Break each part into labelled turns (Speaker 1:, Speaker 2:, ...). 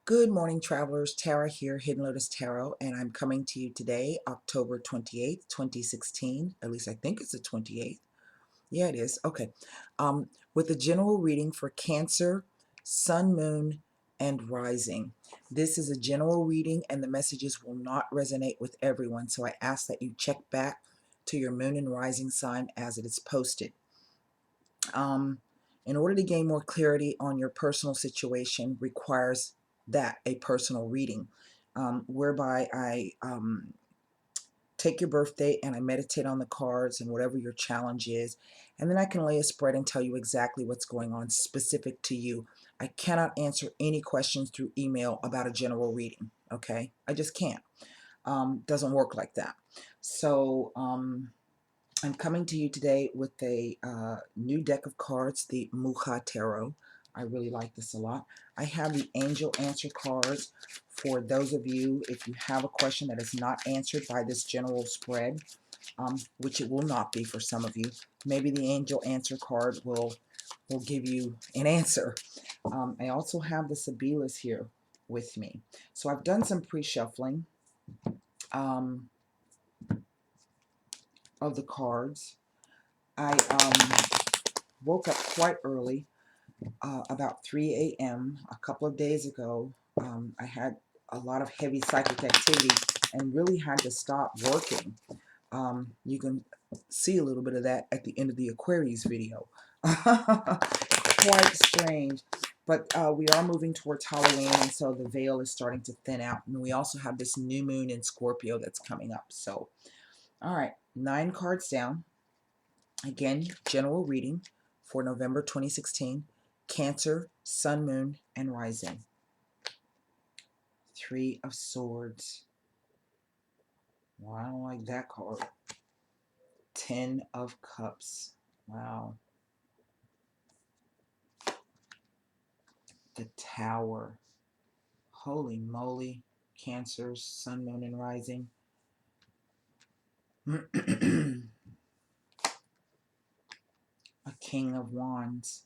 Speaker 1: Good morning, travelers. Tara here, Hidden Lotus Tarot, and I'm coming to you today, October 28th, 2016. At least I think it's the 28th. Yeah, it is. Okay. With a general reading for Cancer, Sun, Moon, and Rising. This is a general reading, and the messages will not resonate with everyone, so I ask that you check back to your Moon and Rising sign as it is posted. In order to gain more clarity on your personal situation requires that a personal reading, whereby I take your birthday and I meditate on the cards and whatever your challenge is, and then I can lay a spread and tell you exactly what's going on specific to you. I cannot answer any questions through email about a general reading, okay? I just can't. Doesn't work like that. So, I'm coming to you today with a new deck of cards, the Muja Tarot. I really like this a lot. I have the Angel Answer cards for those of you, if you have a question that is not answered by this general spread, which it will not be for some of you. Maybe the Angel Answer card will give you an answer. I also have the Sibilas here with me. So I've done some pre-shuffling of the cards. I woke up quite early, about 3 a.m. a couple of days ago. I had a lot of heavy psychic activity and really had to stop working. You can see a little bit of that at the end of the Aquarius video. Quite strange. But we are moving towards Halloween, and so the veil is starting to thin out. And we also have this new moon in Scorpio that's coming up. So, all right, 9 cards down. Again, general reading for November 2016. Cancer, Sun, Moon, and Rising. 3 of Swords. Well, I don't like that card. 10 of Cups. Wow. The Tower. Holy moly. Cancer, Sun, Moon, and Rising. A King of Wands.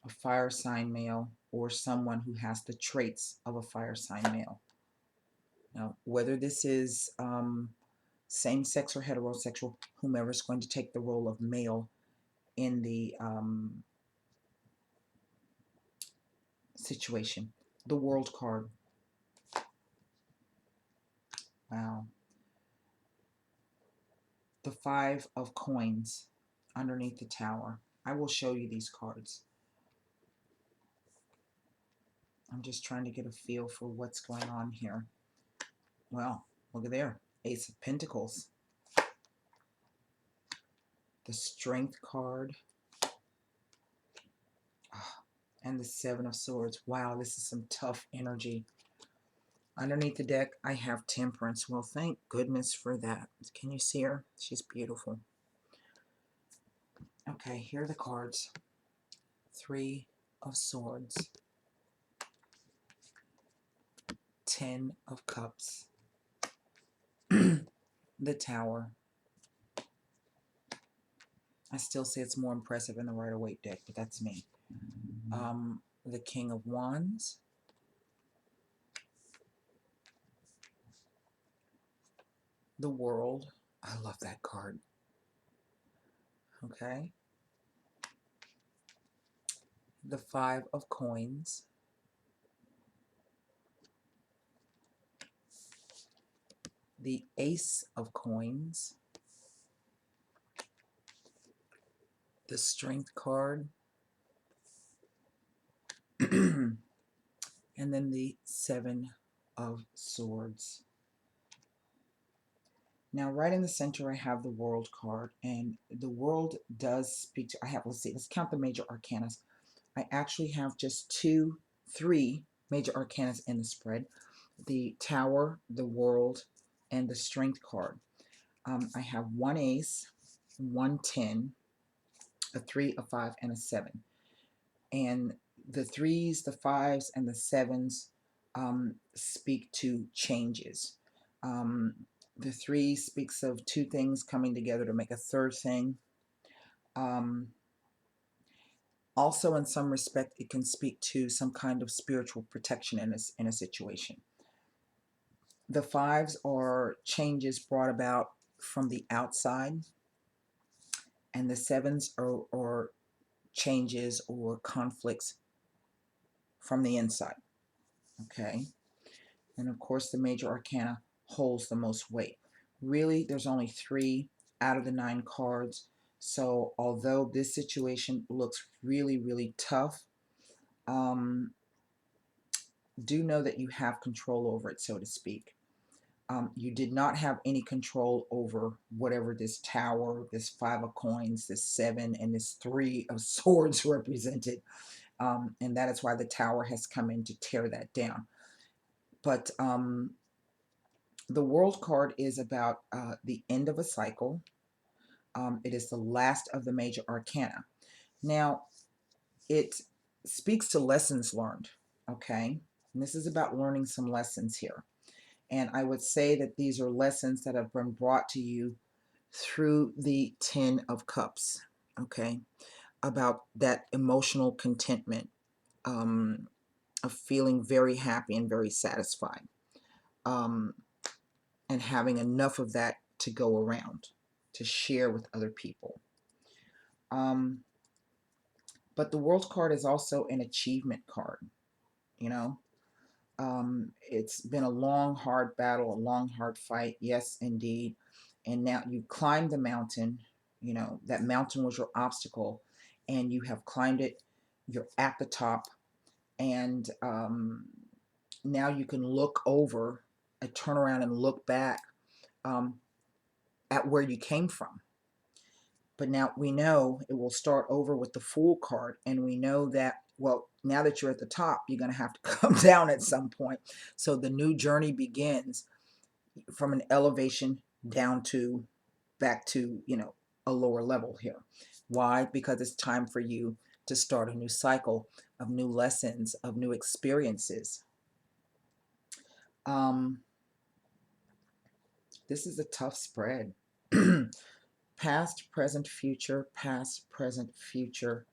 Speaker 1: A fire sign male, or someone who has the traits of a fire sign male. Now, whether this is same-sex or heterosexual, whomever is going to take the role of male in the situation. The World card. Wow. The 5 of Coins underneath the Tower. I will show you these cards. I'm just trying to get a feel for what's going on here. Well, look at there. Ace of Pentacles. The Strength card. And the 7 of Swords. Wow, this is some tough energy. Underneath the deck, I have Temperance. Well, thank goodness for that. Can you see her? She's beautiful. Okay, here are the cards. 3 of Swords. 10 of Cups. The Tower. I still say it's more impressive in the Rider-Waite deck, but that's me. The King of Wands. The World. I love that card. Okay. The 5 of Coins. The Ace of Coins. The Strength card. And then the 7 of Swords. Now, right in the center, I have the World card, and the World does speak to, let's count the major arcanas. I actually have just 3 major arcanas in the spread. The Tower, the World, and the Strength card. I have 1 ace, 1 10, a 3, a 5, and a 7. And the 3s, the 5s, and the 7s speak to changes. The 3 speaks of 2 things coming together to make a third thing. Also, in some respect, it can speak to some kind of spiritual protection in a situation. The fives are changes brought about from the outside, and the sevens are changes or conflicts from the inside. Okay. And of course, the major arcana holds the most weight. Really, there's only 3 out of the 9 cards. So, although this situation looks really, really tough, um, do know that you have control over it, so to speak. You did not have any control over whatever this tower, this 5 of coins, this 7, and this 3 of swords represented. And that is why the tower has come in to tear that down. But the world card is about the end of a cycle. It is the last of the major arcana. Now, it speaks to lessons learned, okay? And this is about learning some lessons here. And I would say that these are lessons that have been brought to you through the 10 of Cups, okay? About that emotional contentment, of feeling very happy and very satisfied, and having enough of that to go around, to share with other people. But the World card is also an achievement card, you know? It's been a long, hard battle, a long, hard fight. Yes, indeed. And now you climbed the mountain. You know, that mountain was your obstacle, and you have climbed it. You're at the top, and now you can look over, turn around and look back um, at where you came from. But now we know it will start over with the Fool card, and we know that, well, now that you're at the top, you're going to have to come down at some point. So the new journey begins from an elevation down to back to, a lower level here. Why? Because it's time for you to start a new cycle of new lessons, of new experiences. This is a tough spread. Past, present, future, past, present, future,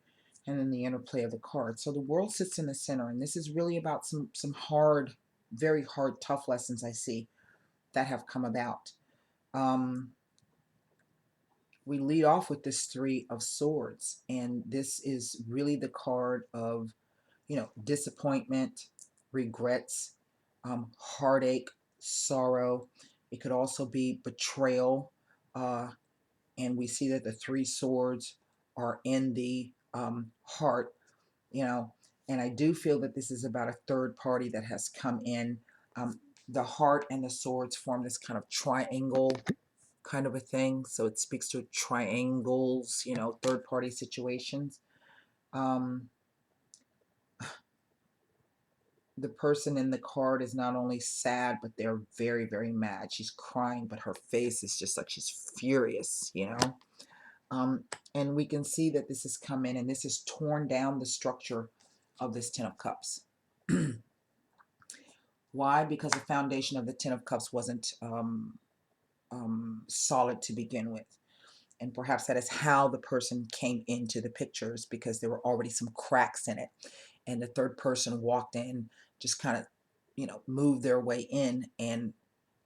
Speaker 1: and then the interplay of the cards. So the world sits in the center, and this is really about some hard, very hard, tough lessons I see that have come about. We lead off with this 3 of Swords, and this is really the card of, disappointment, regrets, heartache, sorrow. It could also be betrayal, and we see that the 3 swords are in the heart, and I do feel that this is about a third party that has come in. The heart and the swords form this kind of triangle kind of a thing, so it speaks to triangles, third party situations. The person in the card is not only sad, but they're very, very mad. She's crying, but her face is just like she's furious. And we can see that this has come in, and this has torn down the structure of this 10 of Cups. Why? Because the foundation of the 10 of Cups wasn't solid to begin with. And perhaps that is how the person came into the pictures, because there were already some cracks in it. And the third person walked in, just kind of, moved their way in. And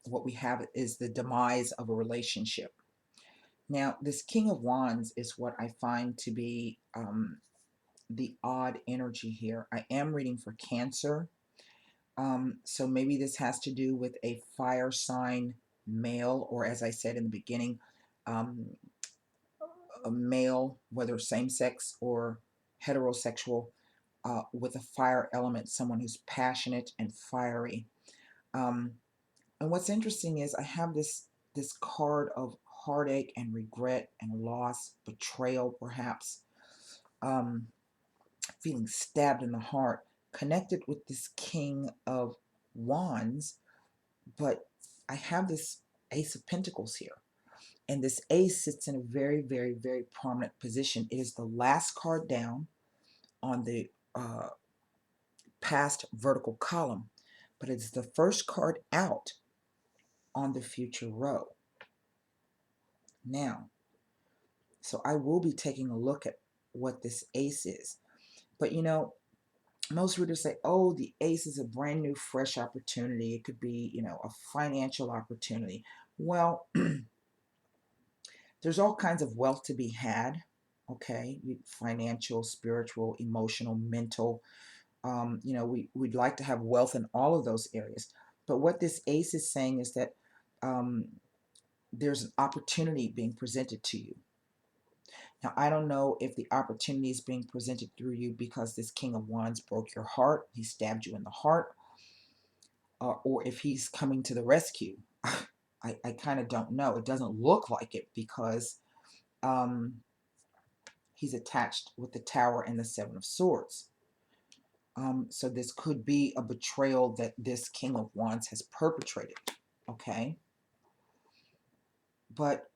Speaker 1: what we have is the demise of a relationship. Now, this King of Wands is what I find to be the odd energy here. I am reading for Cancer. So maybe this has to do with a fire sign male, or as I said in the beginning, a male, whether same-sex or heterosexual, with a fire element, someone who's passionate and fiery. And what's interesting is I have this card of heartache and regret and loss, betrayal perhaps, feeling stabbed in the heart, connected with this King of Wands, but I have this Ace of Pentacles here. And this ace sits in a very, very, very prominent position. It is the last card down on the past vertical column, but it's the first card out on the future row. Now, so I will be taking a look at what this ace is. But you know, most readers say, oh, the ace is a brand new, fresh opportunity. It could be, you know, a financial opportunity. Well, there's all kinds of wealth to be had. Okay, financial, spiritual, emotional, mental. You know, we'd like to have wealth in all of those areas. But what this ace is saying is that um, there's an opportunity being presented to you. Now, I don't know if the opportunity is being presented through you because this King of Wands broke your heart, he stabbed you in the heart, or if he's coming to the rescue. I kind of don't know. It doesn't look like it because um, he's attached with the Tower and the Seven of Swords. So this could be a betrayal that this King of Wands has perpetrated, okay? But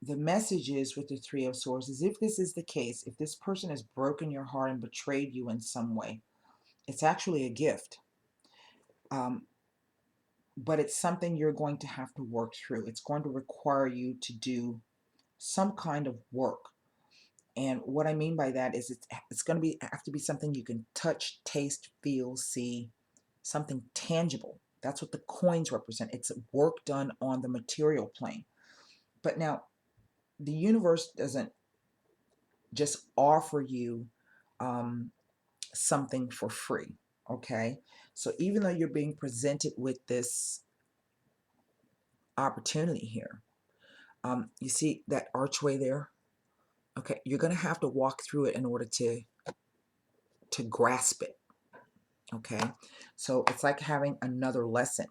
Speaker 1: the message is with the Three of Swords is if this is the case, if this person has broken your heart and betrayed you in some way, it's actually a gift. But it's something you're going to have to work through. It's going to require you to do some kind of work. And what I mean by that is it's going to have to be something you can touch, taste, feel, see, something tangible. That's what the coins represent. It's work done on the material plane. But now, the universe doesn't just offer you um, something for free, okay? So even though you're being presented with this opportunity here, you see that archway there? Okay, you're going to have to walk through it in order to grasp it, okay? So it's like having another lesson.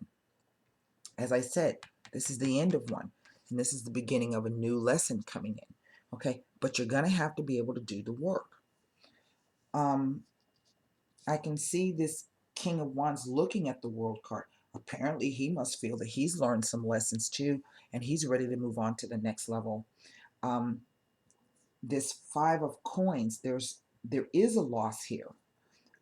Speaker 1: As I said, this is the end of one, and this is the beginning of a new lesson coming in, okay? But you're going to have to be able to do the work. I can see this King of Wands looking at the World card. Apparently, he must feel that he's learned some lessons too, and he's ready to move on to the next level. Um, this Five of Coins, there is a loss here,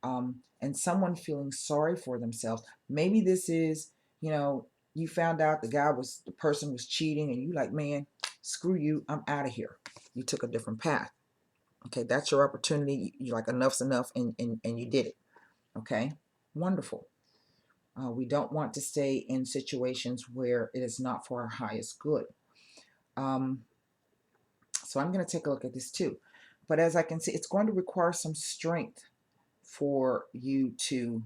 Speaker 1: and someone feeling sorry for themselves. Maybe this is, you know, you found out the person was cheating, and you like, man, screw you, I'm out of here. You took a different path. Okay, that's your opportunity. You're like, enough's enough, and you did it. Okay, wonderful. We don't want to stay in situations where it is not for our highest good. So I'm going to take a look at this too. But as I can see, it's going to require some strength for you to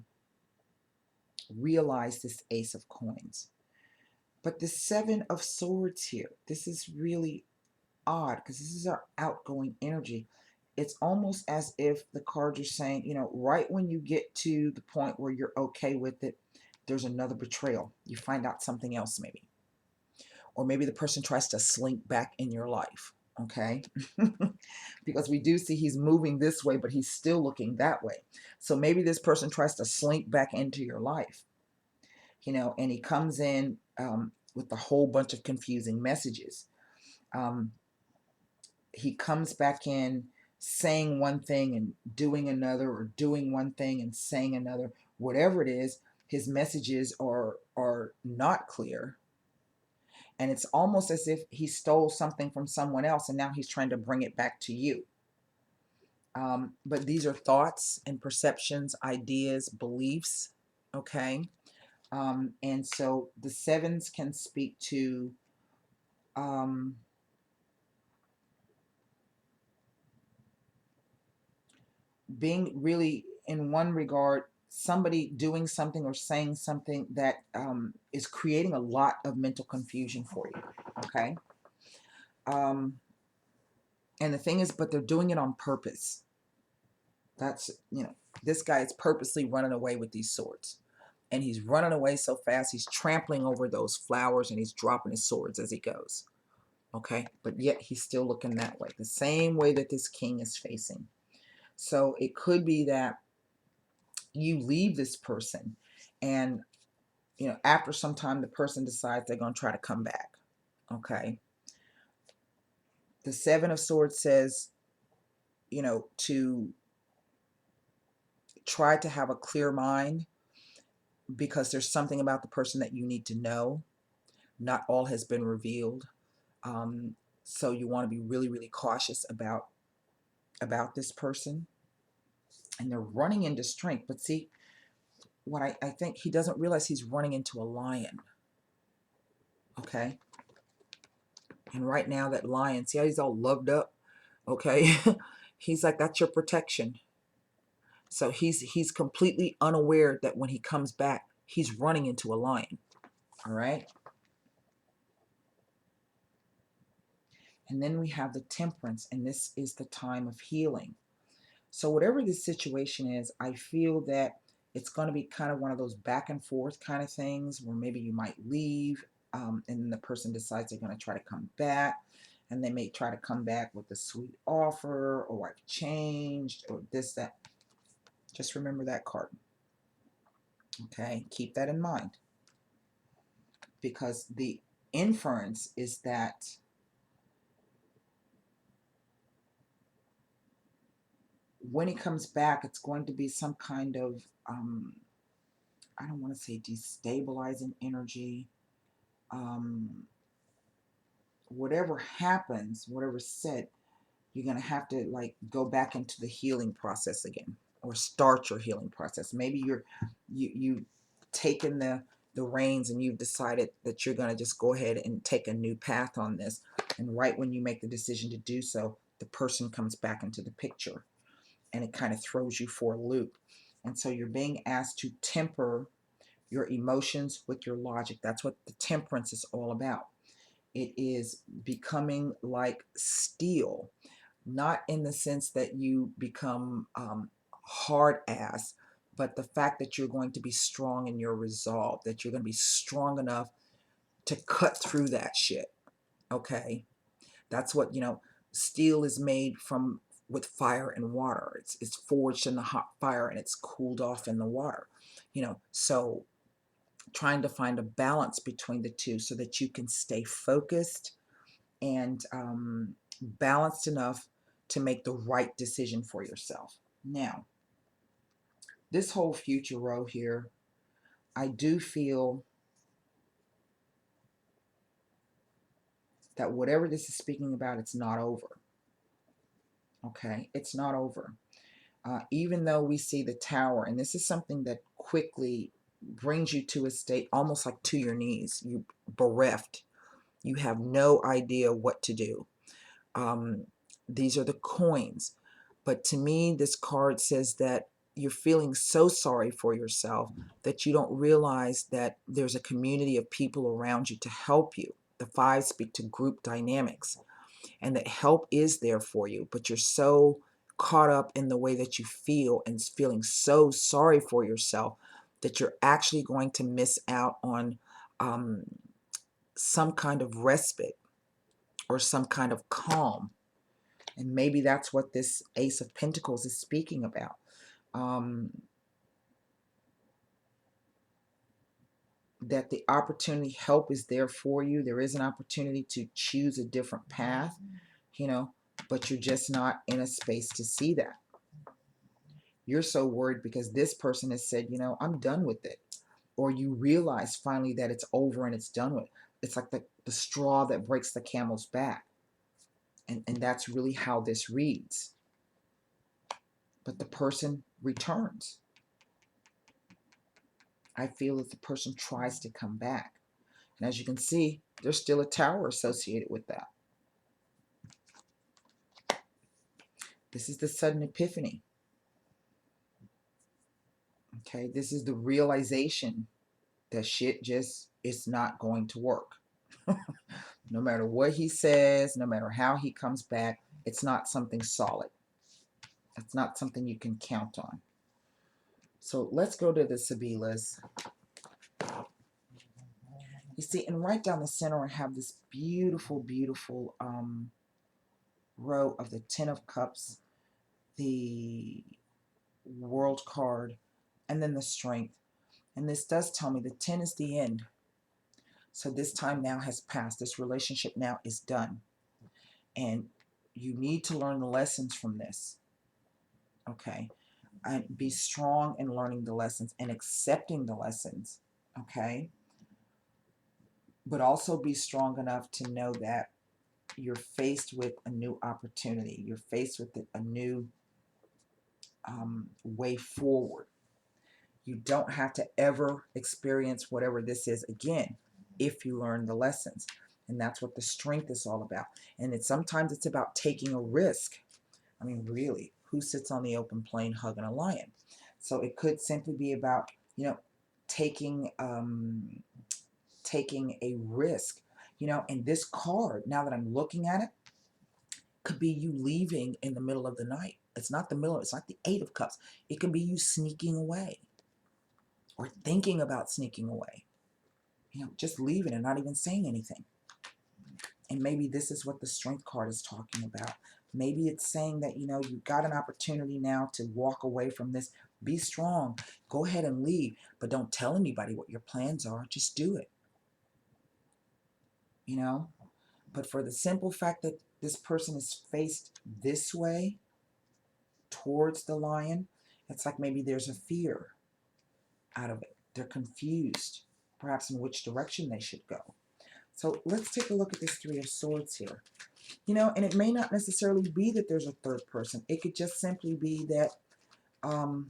Speaker 1: realize this Ace of Coins. But the Seven of Swords here, this is really odd because this is our outgoing energy. It's almost as if the cards are saying, you know, right when you get to the point where you're okay with it, there's another betrayal. You find out something else maybe. Or maybe the person tries to slink back in your life, okay? Because we do see he's moving this way, but he's still looking that way. So maybe this person tries to slink back into your life, you know, and he comes in with a whole bunch of confusing messages. He comes back in saying one thing and doing another, or doing one thing and saying another. Whatever it is, his messages are not clear, and it's almost as if he stole something from someone else and now he's trying to bring it back to you. But these are thoughts and perceptions, ideas, beliefs, okay? And so the sevens can speak to being really, in one regard, somebody doing something or saying something that is creating a lot of mental confusion for you, okay? And the thing is, but they're doing it on purpose. That's, you know, this guy is purposely running away with these swords. And he's running away so fast, he's trampling over those flowers and he's dropping his swords as he goes. Okay? But yet he's still looking that way. The same way that this king is facing. So it could be that you leave this person and, you know, after some time the person decides they're going to try to come back. Okay? The Seven of Swords says, you know, to try to have a clear mind, because there's something about the person that you need to know. Not all has been revealed. So you want to be really, really cautious about this person. and they're running into strength. But see, what I think he doesn't realize, he's running into a lion. Okay. And right now that lion, see how he's all loved up? Okay. He's like, that's your protection. So he's completely unaware that when he comes back, he's running into a lion. All right. And then we have the temperance, and this is the time of healing. So whatever this situation is, I feel that it's going to be kind of one of those back and forth kind of things where maybe you might leave, and then the person decides they're going to try to come back, and they may try to come back with a sweet offer, or I've changed, or this, that. Just remember that card. Okay, keep that in mind, because the inference is that when he comes back, it's going to be some kind of, I don't want to say destabilizing energy. Whatever happens, whatever's said, you're going to have to like go back into the healing process again, or start your healing process. Maybe you've taken the reins, and you've decided that you're going to just go ahead and take a new path on this. And right when you make the decision to do so, the person comes back into the picture, and it kind of throws you for a loop. And so you're being asked to temper your emotions with your logic. That's what the temperance is all about. It is becoming like steel, not in the sense that you become hard ass, but the fact that you're going to be strong in your resolve, that you're going to be strong enough to cut through that shit. Okay. That's what, steel is made from, with fire and water. It's forged in the hot fire, and it's cooled off in the water. So trying to find a balance between the two so that you can stay focused and balanced enough to make the right decision for yourself. Now, this whole future row here, I do feel that whatever this is speaking about, it's not over. Okay, it's not over. Even though we see the tower, and this is something that quickly brings you to a state almost like to your knees. You bereft. You have no idea what to do. These are the coins. But to me, this card says that you're feeling so sorry for yourself that you don't realize that there's a community of people around you to help you. The fives speak to group dynamics, and that help is there for you, but you're so caught up in the way that you feel and feeling so sorry for yourself that you're actually going to miss out on some kind of respite or some kind of calm. And maybe that's what this Ace of Pentacles is speaking about. That the opportunity, help is there for you. There is an opportunity to choose a different path, but you're just not in a space to see that. You're so worried because this person has said, I'm done with it. Or you realize finally that it's over and it's done with. It's like the straw that breaks the camel's back. And that's really how this reads. But the person returns. I feel that the person tries to come back. And as you can see, there's still a tower associated with that. This is the sudden epiphany. Okay, this is the realization that shit just is not going to work. No matter what he says, no matter how he comes back, it's not something solid. It's not something you can count on. So let's go to the Sabilas. You see, and right down the center, I have this beautiful, beautiful row of the Ten of Cups, the World card, and then the Strength. And this does tell me the 10 is the end. So this time now has passed. This relationship now is done. And you need to learn the lessons from this. Okay? And be strong in learning the lessons and accepting the lessons. Okay? But also be strong enough to know that you're faced with a new opportunity. You're faced with a new way forward. You don't have to ever experience whatever this is again if you learn the lessons. And that's what the strength is all about. And sometimes it's about taking a risk. I mean, really, who sits on the open plain hugging a lion? So it could simply be about, you know, taking taking a risk. You know, and this card, now that I'm looking at it, could be you leaving in the middle of the night. It's not the middle, it's not the Eight of Cups. It can be you sneaking away or thinking about sneaking away. You know, just leaving and not even saying anything. And maybe this is what the Strength card is talking about. Maybe it's saying that, you know, you've got an opportunity now to walk away from this. Be strong. Go ahead and leave. But don't tell anybody what your plans are. Just do it. You know? But for the simple fact that this person is faced this way towards the lion, it's like maybe there's a fear out of it. They're confused, perhaps in which direction they should go. So let's take a look at this Three of Swords here. You know, and it may not necessarily be that there's a third person. It could just simply be that the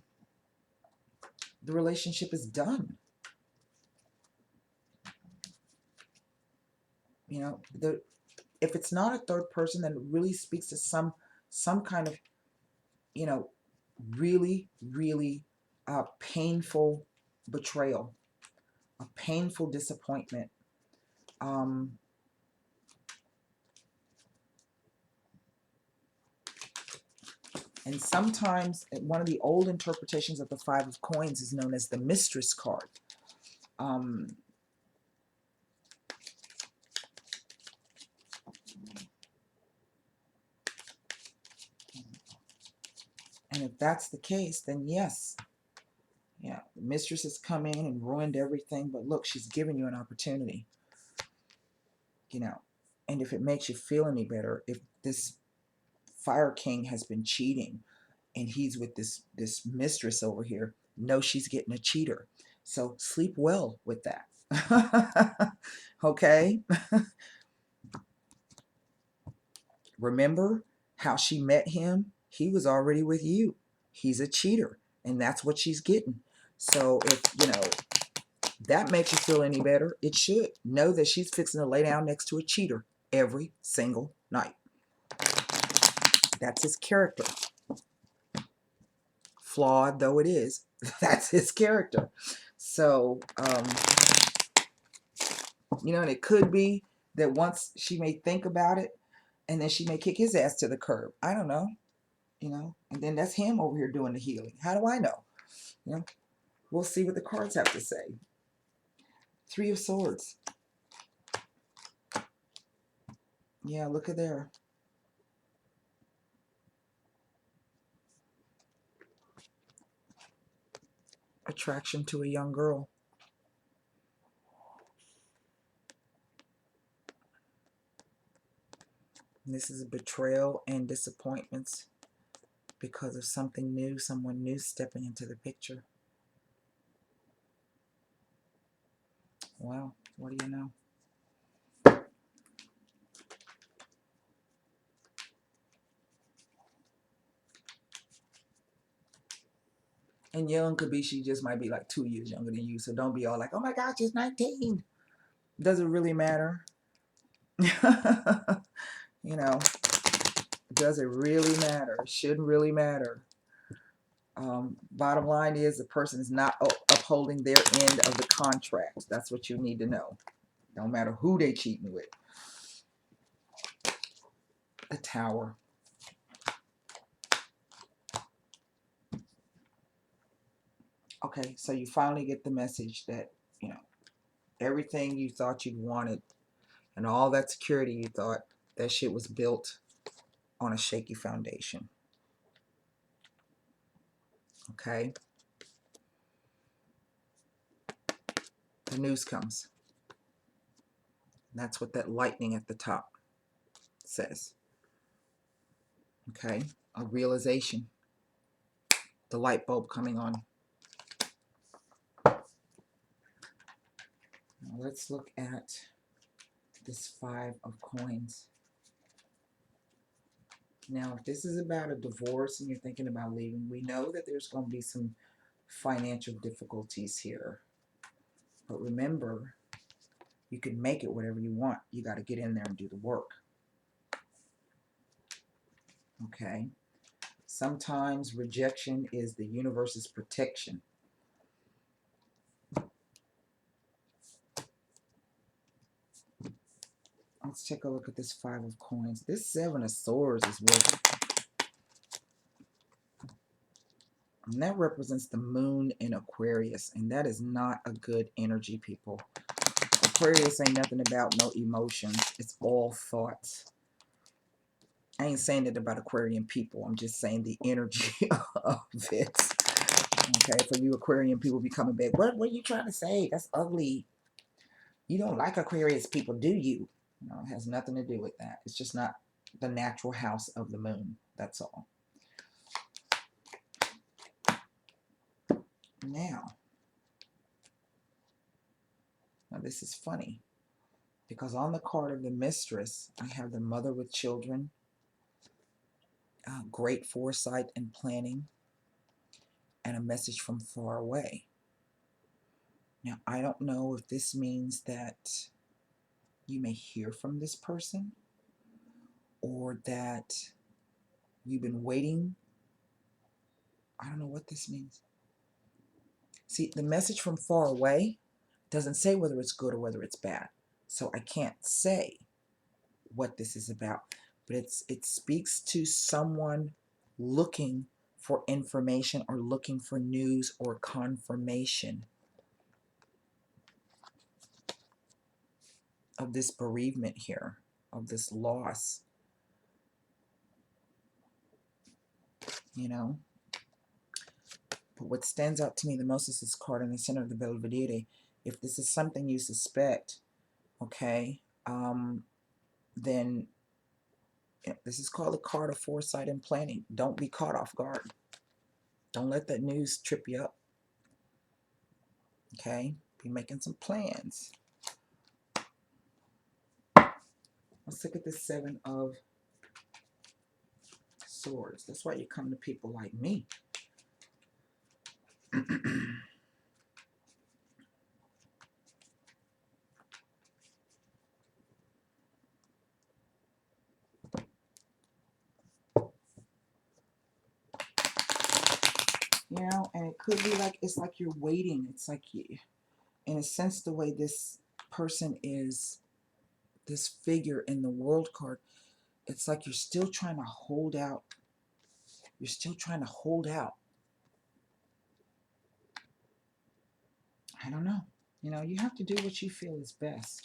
Speaker 1: relationship is done. You know, if it's not a third person, then it really speaks to some kind of, you know, really, really painful betrayal, a painful disappointment. And sometimes one of the old interpretations of the Five of Coins is known as the Mistress card. And if that's the case, then yes, yeah, the mistress has come in and ruined everything. But look, she's given you an opportunity, you know. And if it makes you feel any better, if this Fire King has been cheating and he's with this mistress over here, know she's getting a cheater. So sleep well with that. Okay? Remember how she met him? He was already with you. He's a cheater, and that's what she's getting. So if, you know, that makes you feel any better, it should. Know that she's fixing to lay down next to a cheater every single night. That's his character. Flawed though it is, that's his character. So, you know, and it could be that once she may think about it, and then she may kick his ass to the curb. I don't know, you know, and then that's him over here doing the healing. How do I know? You know, we'll see what the cards have to say. Three of Swords. Yeah, look at there. Attraction to a young girl. And this is betrayal and disappointments because of something new, someone new stepping into the picture. Well, what do you know? And young could be, she just might be like 2 years younger than you. So don't be all like, oh my gosh, she's 19. Does it really matter? You know, does it really matter? It shouldn't really matter. Bottom line is the person is not upholding their end of the contract. That's what you need to know. Don't matter who they cheating with. The Tower. Okay, so you finally get the message that, you know, everything you thought you wanted and all that security you thought, that shit was built on a shaky foundation. Okay? The news comes. And that's what that lightning at the top says. Okay? A realization. The light bulb coming on. Now let's look at this Five of Coins. Now, if this is about a divorce and you're thinking about leaving, we know that there's going to be some financial difficulties here. But remember, you can make it whatever you want. You got to get in there and do the work. Okay? Sometimes rejection is the universe's protection. Let's take a look at this Five of Coins. This Seven of Swords is what, and that represents the moon in Aquarius, and that is not a good energy, people. Aquarius ain't nothing about no emotions. It's all thoughts. I ain't saying it about Aquarian people. I'm just saying the energy of it. Okay, for you Aquarian people be coming back. What are you trying to say? That's ugly. You don't like Aquarius people, do you? No, it has nothing to do with that. It's just not the natural house of the moon. That's all. Now this is funny because on the card of the Mistress, I have the mother with children, great foresight and planning, and a message from far away. Now, I don't know if this means that you may hear from this person or that you've been waiting. I don't know what this means. See, the message from far away doesn't say whether it's good or whether it's bad. So I can't say what this is about. But it speaks to someone looking for information or looking for news or confirmation of this bereavement here, of this loss. You know? But what stands out to me the most is this card in the center of the Belvedere. If this is something you suspect, okay, then this is called the card of foresight and planning. Don't be caught off guard. Don't let that news trip you up. Okay? Be making some plans. Let's look at the Seven of Swords. That's why you come to people like me. You know, and it could be like, it's like you're waiting. It's like, you, in a sense, the way this person is, this figure in the World card, it's like you're still trying to hold out. You're still trying to hold out. I don't know. You know, you have to do what you feel is best.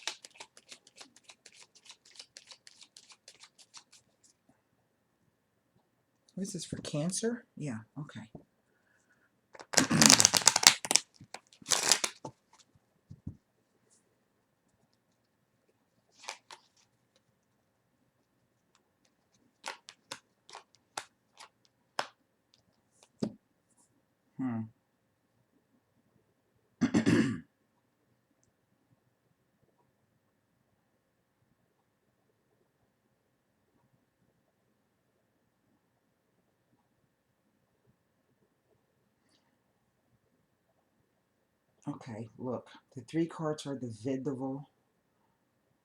Speaker 1: What is this, for Cancer? Yeah, okay. Okay, look. The three cards are the Vedova,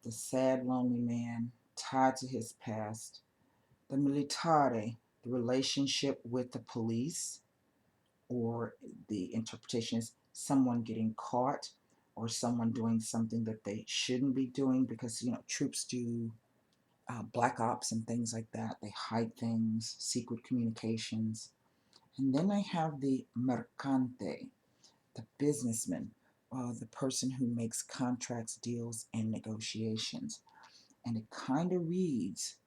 Speaker 1: the sad, lonely man, tied to his past. The Militare, the relationship with the police, or the interpretation is someone getting caught or someone doing something that they shouldn't be doing because, you know, troops do black ops and things like that. They hide things, secret communications. And then I have the Mercante, the businessman, the person who makes contracts, deals, and negotiations. And it kind of reads,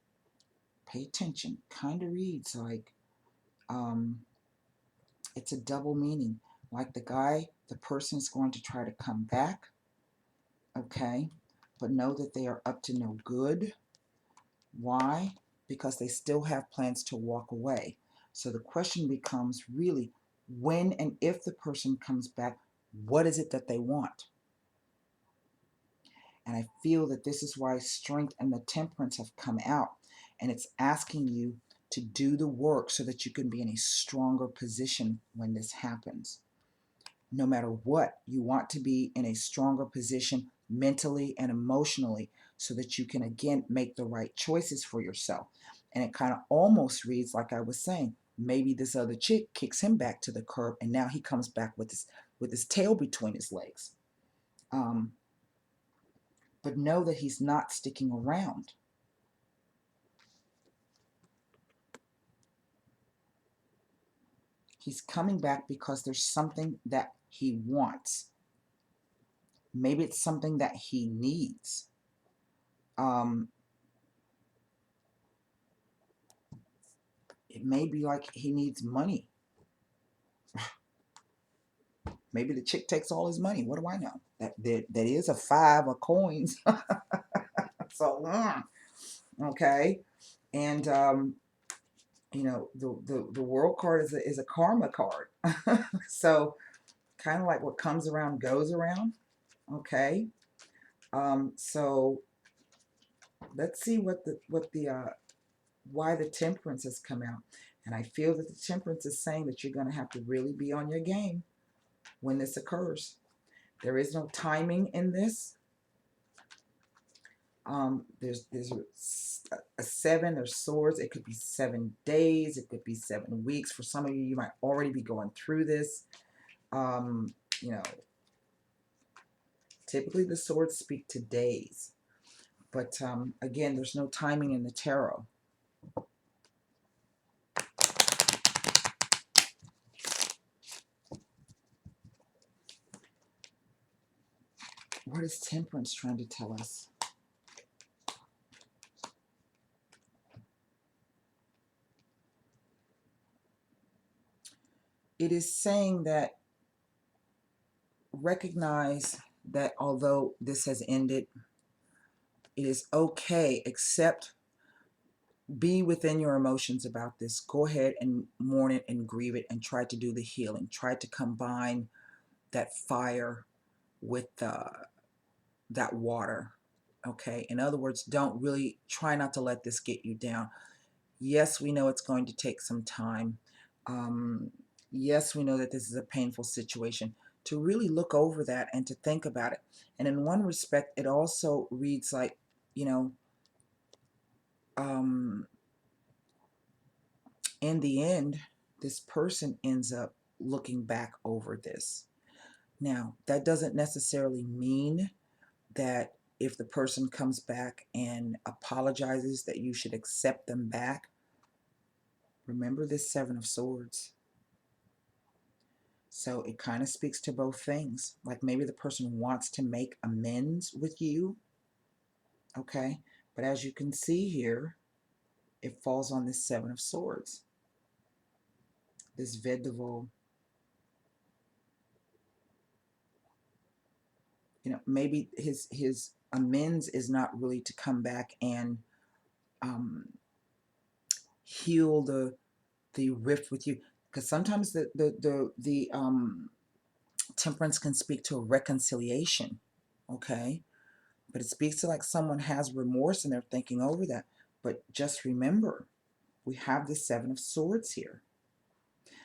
Speaker 1: pay attention, kind of reads like it's a double meaning. Like the person is going to try to come back, okay, but know that they are up to no good. Why? Because they still have plans to walk away. So the question becomes really, when and if the person comes back, what is it that they want? And I feel that this is why Strength and the Temperance have come out. And it's asking you to do the work so that you can be in a stronger position when this happens. No matter what, you want to be in a stronger position mentally and emotionally so that you can again make the right choices for yourself. And it kind of almost reads like I was saying, maybe this other chick kicks him back to the curb and now he comes back with his tail between his legs. But know that he's not sticking around. He's coming back because there's something that he wants. Maybe it's something that he needs. It may be like he needs money. Maybe the chick takes all his money. What do I know? That is a 5 of coins. So, okay. And, you know, the world card is a karma card. So, kind of like what comes around goes around. Okay. So let's see why the temperance has come out. And I feel that the temperance is saying that you're going to have to really be on your game when this occurs. There is no timing in this. There's a 7 of swords. It could be 7 days. It could be 7 weeks. For some of you, you might already be going through this. You know, typically the swords speak to days. But again, there's no timing in the tarot. What is temperance trying to tell us? It is saying that recognize that although this has ended, it is okay. Accept, be within your emotions about this. Go ahead and mourn it and grieve it and try to do the healing. Try to combine that fire with that water. Okay. In other words, try not to let this get you down. Yes, we know it's going to take some time. Yes, we know that this is a painful situation. To really look over that and to think about it. And in one respect, it also reads like, you know, in the end, this person ends up looking back over this. Now, that doesn't necessarily mean that if the person comes back and apologizes that you should accept them back. Remember this 7 of Swords. So it kind of speaks to both things. Like maybe the person wants to make amends with you. Okay. But as you can see here, it falls on this 7 of Swords. This Vedavo. You know, maybe his amends is not really to come back and heal the rift with you. Because sometimes the temperance can speak to a reconciliation. Okay. But it speaks to like someone has remorse and they're thinking over that. But just remember, we have the 7 of Swords here.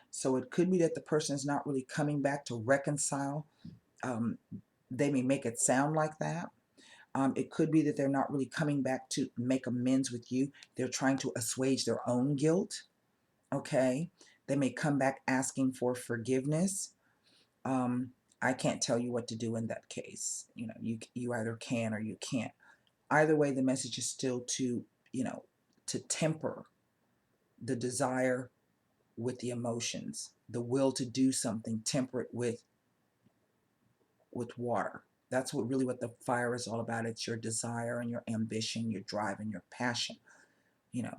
Speaker 1: So it could be that the person is not really coming back to reconcile. They may make it sound like that. It could be that they're not really coming back to make amends with you. They're trying to assuage their own guilt. Okay. They may come back asking for forgiveness. I can't tell you what to do in that case. You know, you either can or you can't. Either way, the message is still to, you know, to temper the desire with the emotions, the will to do something, temper it with water. That's what the fire is all about. It's your desire and your ambition, your drive and your passion. You know,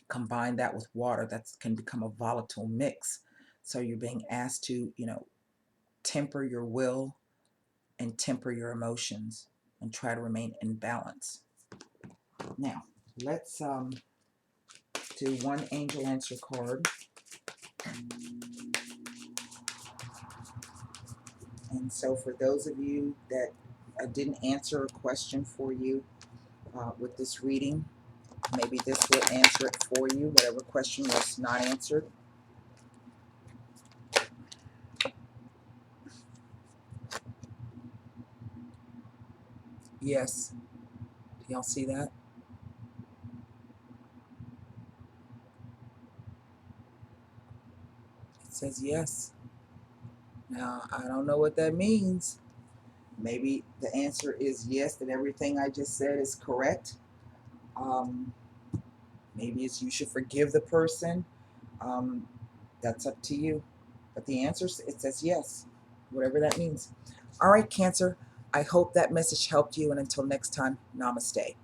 Speaker 1: combine that with water, that can become a volatile mix. So you're being asked to, you know, temper your will and temper your emotions and try to remain in balance. Now, let's do one angel answer card. And so for those of you that I didn't answer a question for you with this reading, Maybe this will answer it for you, whatever question was not answered. Yes. Do y'all see that? It says yes. Now, I don't know what that means. Maybe the answer is yes, that everything I just said is correct. Um, maybe it's you should forgive the person. Um, that's up to you. But the answer, it says yes, whatever that means. All right, Cancer. I hope that message helped you. And until next time, namaste.